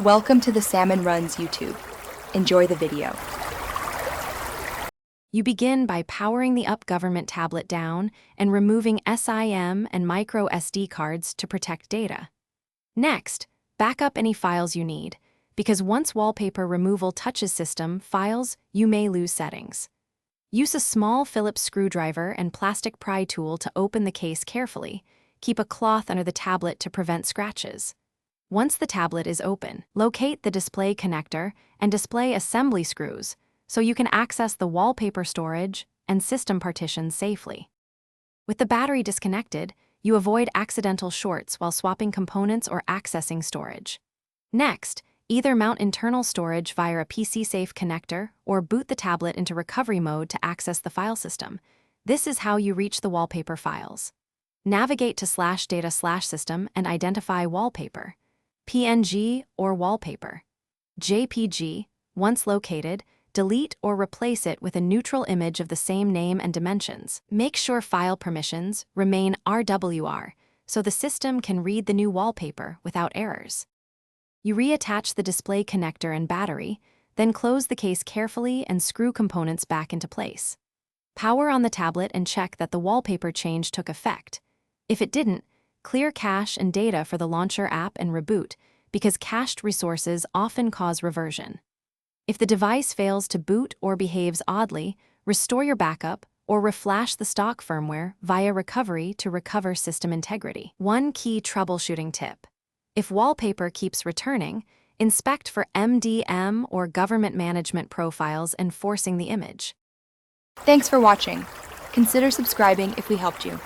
Welcome to the Salmon Runs YouTube. Enjoy the video. You begin by powering the Up Govt Tablet down and removing SIM and micro SD cards to protect data. Next, back up any files you need, because once wallpaper removal touches system files, you may lose settings. Use a small Phillips screwdriver and plastic pry tool to open the case carefully. Keep a cloth under the tablet to prevent scratches. Once the tablet is open, locate the display connector and display assembly screws so you can access the wallpaper storage and system partitions safely. With the battery disconnected, you avoid accidental shorts while swapping components or accessing storage. Next, either mount internal storage via a PC-safe connector or boot the tablet into recovery mode to access the file system. This is how you reach the wallpaper files. Navigate to /data/system and identify wallpaper, PNG or wallpaper. JPG, once located, delete or replace it with a neutral image of the same name and dimensions. Make sure file permissions remain RWR so the system can read the new wallpaper without errors. You reattach the display connector and battery, then close the case carefully and screw components back into place. Power on the tablet and check that the wallpaper change took effect. If it didn't, clear cache and data for the launcher app and reboot, because cached resources often cause reversion. If the device fails to boot or behaves oddly, restore your backup or reflash the stock firmware via recovery to recover system integrity. One key troubleshooting tip: if wallpaper keeps returning, inspect for MDM or government management profiles enforcing the image. Thanks for watching. Consider subscribing if we helped you.